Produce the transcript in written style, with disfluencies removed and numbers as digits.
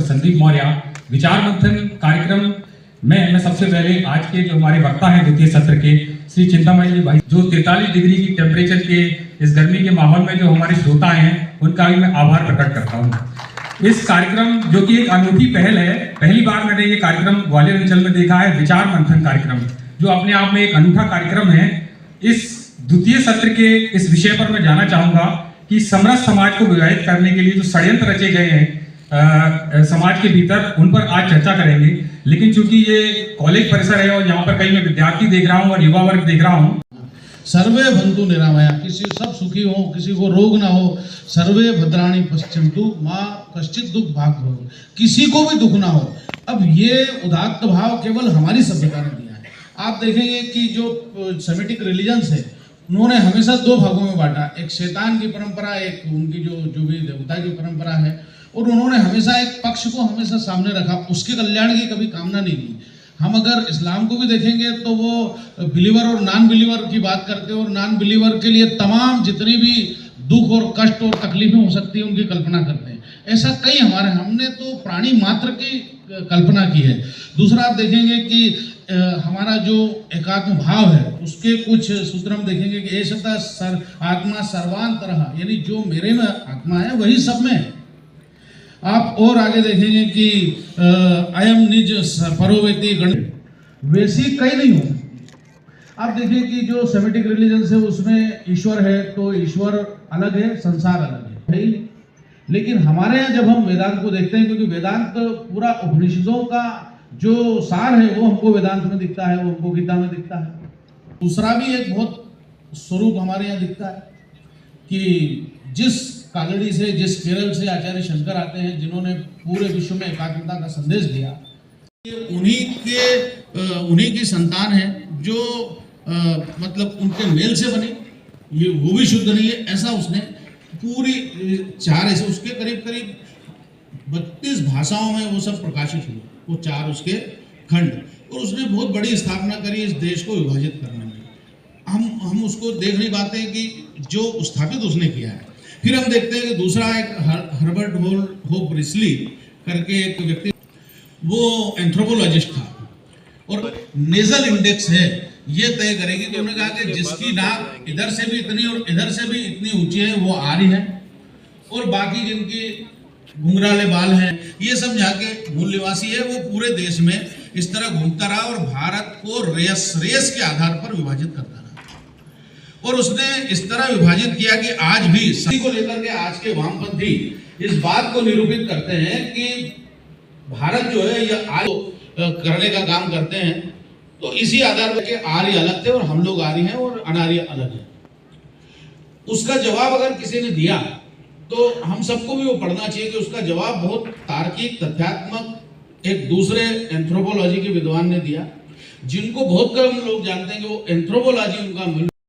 संदीप मौर्य। विचार मंथन कार्यक्रम में मैं सबसे पहले आज के जो हमारे वक्ता हैं द्वितीय सत्र के श्री चिंतामणि जी भाई, जो 43 डिग्री की टेम्परेचर के इस गर्मी के माहौल में जो हमारे श्रोता हैं उनका भी मैं आभार प्रकट करता हूँ। इस कार्यक्रम जो कि एक अनूठी पहल है, पहली बार मैंने ये कार्यक्रम ग्वालियर अंचल में देखा है, विचार मंथन कार्यक्रम, जो अपने आप में एक अनूठा कार्यक्रम है। इस द्वितीय सत्र के इस विषय पर मैं जानना चाहूंगा कि समरस समाज को विभाजित करने के लिए जो षड्यंत्र रचे गए हैं समाज के भीतर, उन पर आज चर्चा करेंगे। लेकिन चूंकि ये कॉलेज परिसर है और यहाँ पर कई मैं विद्यार्थी देख रहा हूँ और युवा वर्ग देख रहा हूँ। सर्वे बंधु निरामया, किसी सब सुखी हो, किसी को रोग ना हो। सर्वे भद्राणी पश्यन्तु माँ कश्चित दुख भाग हो, किसी को भी दुख ना हो। अब ये उदात्त भाव केवल हमारी सभ्यता ने दिया है। आप देखेंगे कि जो सेमिटिक रिलीजन्स है उन्होंने हमेशा दो भागों में बांटा, एक शैतान की परंपरा, एक उनकी जो भी देवता की परंपरा है, और उन्होंने हमेशा एक पक्ष को हमेशा सामने रखा, उसके कल्याण की कभी कामना नहीं की। हम अगर इस्लाम को भी देखेंगे तो वो बिलीवर और नॉन बिलीवर की बात करते हैं और नॉन बिलीवर के लिए तमाम जितनी भी दुख और कष्ट और तकलीफें हो सकती है उनकी कल्पना करते हैं। ऐसा कई हमने तो प्राणी मात्र की कल्पना की है। दूसरा आप देखेंगे कि हमारा जो एकात्म भाव है उसके कुछ सूत्र हम देखेंगे कि ऐसा आत्मा सर्वांतरः, यानी जो मेरे में आत्मा है वही सब में है। आप और आगे देखेंगे कि अयम निज परोवेति गण, वैसी कई नहीं हो सकती। आप देखिए कि जो सेमिटिक रिलीजन है उसमें ईश्वर है तो ईश्वर अलग है, संसार अलग है, लेकिन हमारे यहाँ जब हम वेदांत को देखते हैं, क्योंकि वेदांत पूरा उपनिषदों का जो सार है वो हमको वेदांत में दिखता है, वो हमको गीता में दिखता है। दूसरा भी एक बहुत स्वरूप हमारे यहाँ दिखता है कि जिस कागड़ी से, जिस केरल से आचार्य शंकर आते हैं, जिन्होंने पूरे विश्व में एकात्मता का संदेश दिया, उन्हीं की संतान है जो मतलब उनके मेल से बनी, ये वो भी शुद्ध नहीं है ऐसा उसने पूरी चार ऐसे उसके करीब 32 भाषाओं में वो सब प्रकाशित हुए, वो चार उसके खंड, और उसने बहुत बड़ी स्थापना करी इस देश को विभाजित करने में। हम उसको देख नहीं पाते कि जो स्थापित उसने किया है। फिर हम देखते हैं कि दूसरा एक हर्बर्ट होप रिसली करके एक व्यक्ति, वो एंथ्रोपोलॉजिस्ट था, और नेजल इंडेक्स है ये तय करेगी। तो उन्होंने कहा कि जिसकी नाक इधर से भी इतनी और इधर से भी इतनी ऊंची है वो आर्य है, और बाकी जिनकी घुंघराले बाल हैं ये सब यहाँ के मूल निवासी है। वो पूरे देश में इस तरह घूमता रहा और भारत को रेस के आधार पर विभाजित करता रहा, और उसने इस तरह विभाजित किया कि आज भी सभी को लेकर के आज के वामपंथी इस बात को निरूपित करते हैं कि भारत जो है यह आर्य करने का काम करते हैं। तो इसी आधार पर के आर्य अलग थे और हम लोग आर्य हैं और अनार्य अलग है। उसका जवाब अगर किसी ने दिया तो हम सबको भी वो पढ़ना चाहिए कि उसका जवाब बहुत तार्किक, तथ्यात्मक एक दूसरे एंथ्रोपोलॉजी के विद्वान ने दिया, जिनको बहुत कम लोग जानते हैं कि वो एंथ्रोपोलॉजी उनका